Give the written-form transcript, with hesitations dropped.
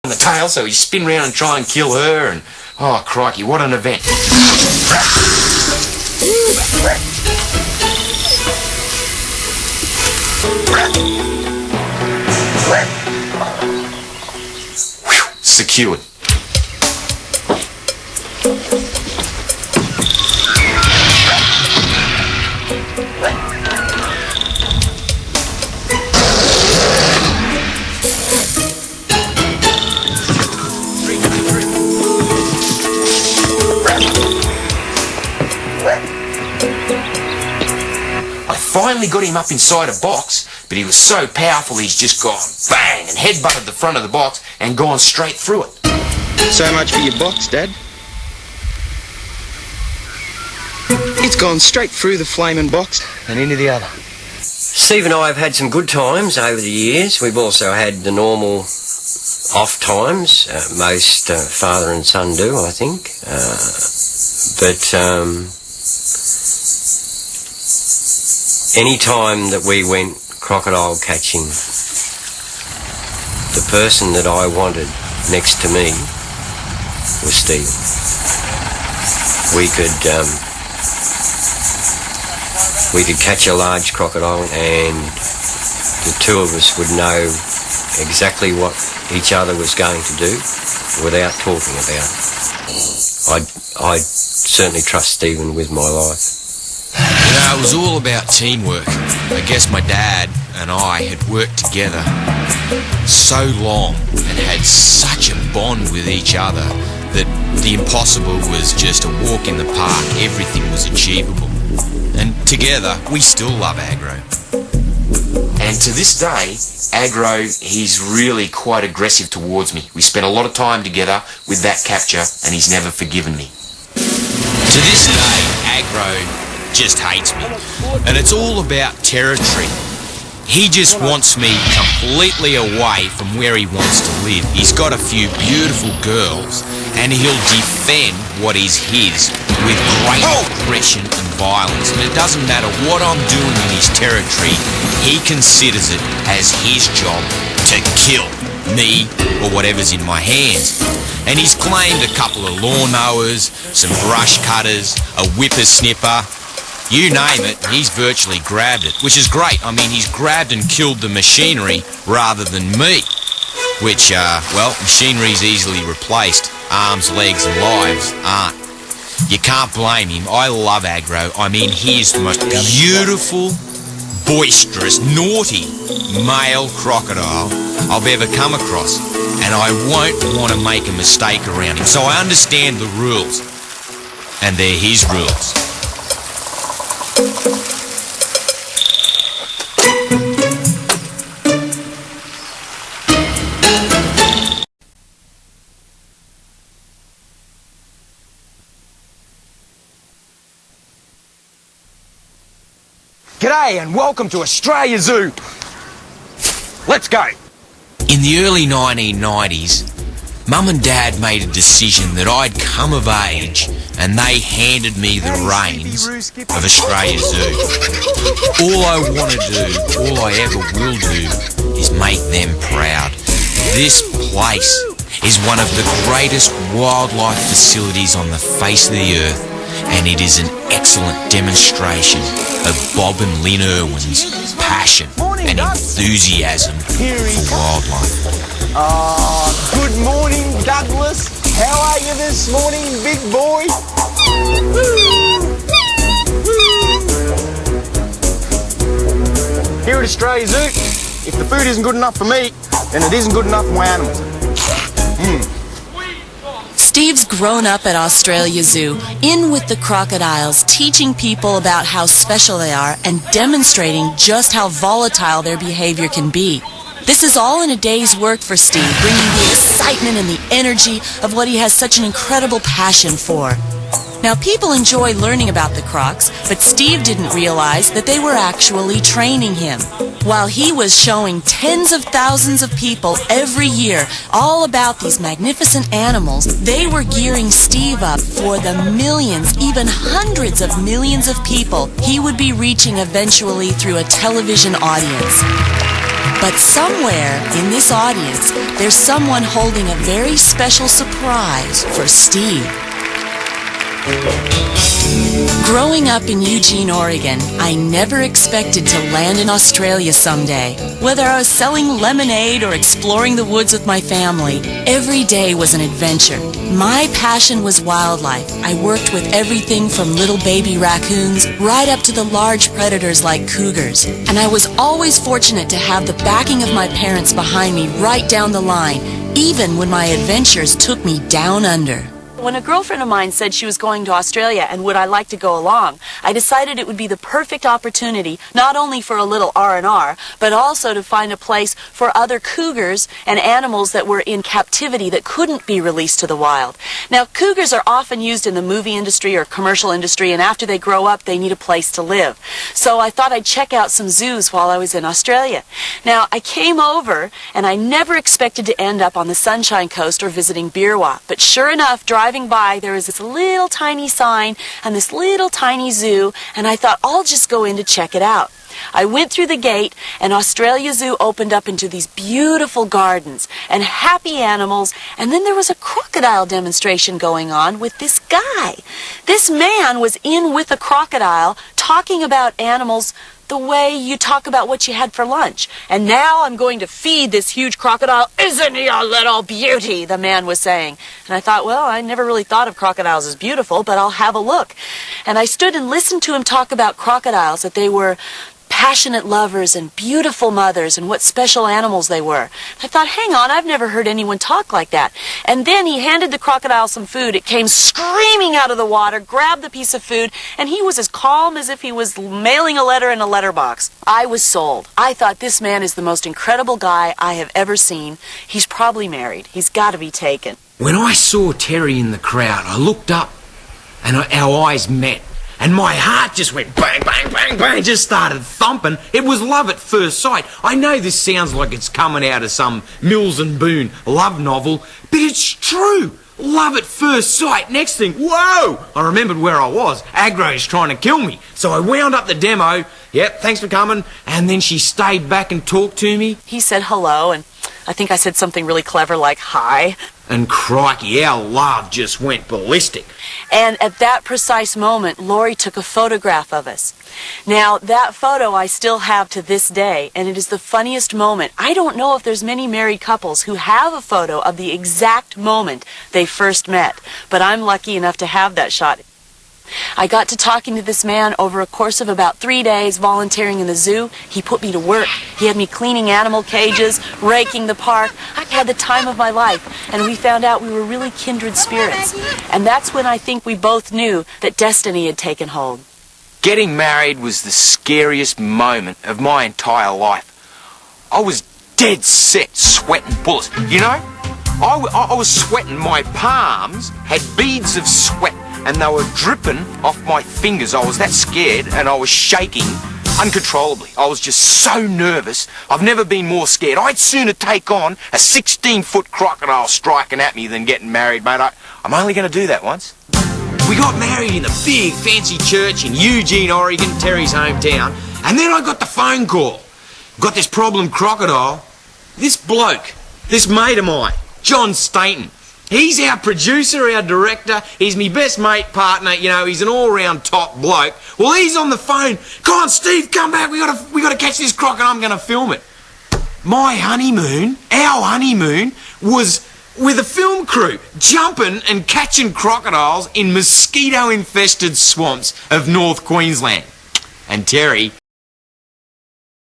the tail, so he'd spin round and try and kill her, and oh crikey, what an event. Secured. Finally got him up inside a box, but he was so powerful he's just gone bang and headbutted the front of the box and gone straight through it. So much for your box, Dad. It's gone straight through the flaming box and into the other. Steve and I have had some good times over the years. We've also had the normal off times. Most father and son do, I think. Any time that we went crocodile catching, the person that I wanted next to me was Steve. We could catch a large crocodile and the two of us would know exactly what each other was going to do without talking about it. I'd certainly trust Stephen with my life. You know, it was all about teamwork. I guess my dad and I had worked together so long and had such a bond with each other that the impossible was just a walk in the park. Everything was achievable. And together, we still love Agro. And to this day, Agro, he's really quite aggressive towards me. We spent a lot of time together with that capture, and he's never forgiven me. To this day, Agro just hates me, and it's all about territory. He just wants me completely away from where he wants to live. He's got a few beautiful girls, and he'll defend what is his with great aggression and violence. And it doesn't matter what I'm doing in his territory, he considers it as his job to kill me or whatever's in my hands. And he's claimed a couple of lawnmowers, some brush cutters, a whippersnipper. You name it, he's virtually grabbed it, which is great. I mean, he's grabbed and killed the machinery rather than me. Which, well, machinery's easily replaced. Arms, legs and lives aren't. You can't blame him. I love Agro. I mean, he is the most beautiful, boisterous, naughty male crocodile I've ever come across. And I won't want to make a mistake around him. So I understand the rules. And they're his rules. G'day and welcome to Australia Zoo. Let's go. In the early 1990s, Mum and Dad made a decision that I'd come of age and they handed me the reins of Australia Zoo. All I want to do, all I ever will do, is make them proud. This place is one of the greatest wildlife facilities on the face of the earth, and it is an excellent demonstration of Bob and Lynn Irwin's passion and enthusiasm for wildlife. Good morning, Douglas. How are you this morning, big boy? Here at Australia Zoo, if the food isn't good enough for me, then it isn't good enough for my animals. Steve's grown up at Australia Zoo, in with the crocodiles, teaching people about how special they are and demonstrating just how volatile their behavior can be. This is all in a day's work for Steve, bringing the excitement and the energy of what he has such an incredible passion for. Now, people enjoy learning about the crocs, but Steve didn't realize that they were actually training him. While he was showing tens of thousands of people every year all about these magnificent animals, they were gearing Steve up for the millions, even hundreds of millions of people he would be reaching eventually through a television audience. But somewhere in this audience, there's someone holding a very special surprise for Steve. Growing up in Eugene, Oregon, I never expected to land in Australia someday. Whether I was selling lemonade or exploring the woods with my family, every day was an adventure. My passion was wildlife. I worked with everything from little baby raccoons right up to the large predators like cougars. And I was always fortunate to have the backing of my parents behind me right down the line, even when my adventures took me down under. When a girlfriend of mine said she was going to Australia and would I like to go along, I decided it would be the perfect opportunity not only for a little R&R, but also to find a place for other cougars and animals that were in captivity that couldn't be released to the wild. Now, cougars are often used in the movie industry or commercial industry, and after they grow up, they need a place to live. So I thought I'd check out some zoos while I was in Australia. Now, I came over, and I never expected to end up on the Sunshine Coast or visiting Beerwah, but sure enough, driving by, there was this little tiny sign and this little tiny zoo, and I thought, I'll just go in to check it out. I went through the gate, and Australia Zoo opened up into these beautiful gardens and happy animals, and then there was a crocodile demonstration going on with this guy. This man was in with a crocodile talking about animals the way you talk about what you had for lunch. And now I'm going to feed this huge crocodile. Isn't he a little beauty? The man was saying. And I thought, well, I never really thought of crocodiles as beautiful, but I'll have a look. And I stood and listened to him talk about crocodiles, that they were passionate lovers and beautiful mothers and what special animals they were. I thought, hang on, I've never heard anyone talk like that. And then he handed the crocodile some food. It came screaming out of the water, grabbed the piece of food, and he was as calm as if he was mailing a letter in a letterbox. I was sold. I thought, this man is the most incredible guy I have ever seen. He's probably married. He's got to be taken. When I saw Terri in the crowd, I looked up and our eyes met. And my heart just went bang, bang, bang, bang, just started thumping. It was love at first sight. I know this sounds like it's coming out of some Mills and Boon love novel, but it's true. Love at first sight. Next thing, whoa! I remembered where I was. Agro's trying to kill me. So I wound up the demo. Yep, thanks for coming. And then she stayed back and talked to me. He said hello, and I think I said something really clever like hi. And crikey, our love just went ballistic. And at that precise moment, Lori took a photograph of us. Now, that photo I still have to this day, and it is the funniest moment. I don't know if there's many married couples who have a photo of the exact moment they first met, but I'm lucky enough to have that shot. I got to talking to this man over a course of about 3 days volunteering in the zoo. He put me to work. He had me cleaning animal cages, raking the park. I had the time of my life, and we found out we were really kindred spirits. And that's when I think we both knew that destiny had taken hold. Getting married was the scariest moment of my entire life. I was dead set, sweating bullets. You know, I was sweating. My palms had beads of sweat, and they were dripping off my fingers. I was that scared, and I was shaking uncontrollably. I was just so nervous. I've never been more scared. I'd sooner take on a 16-foot crocodile striking at me than getting married, mate. I'm only going to do that once. We got married in the big fancy church in Eugene, Oregon, Terri's hometown, and then I got the phone call. Got this problem crocodile. This bloke, this mate of mine, John Staten, he's our producer, our director, he's my best mate partner, you know, he's an all-round top bloke. Well, he's on the phone. Come on, Steve, come back, we gotta catch this crocodile, I'm gonna film it. My honeymoon, our honeymoon, was with a film crew, jumping and catching crocodiles in mosquito-infested swamps of North Queensland. And Terri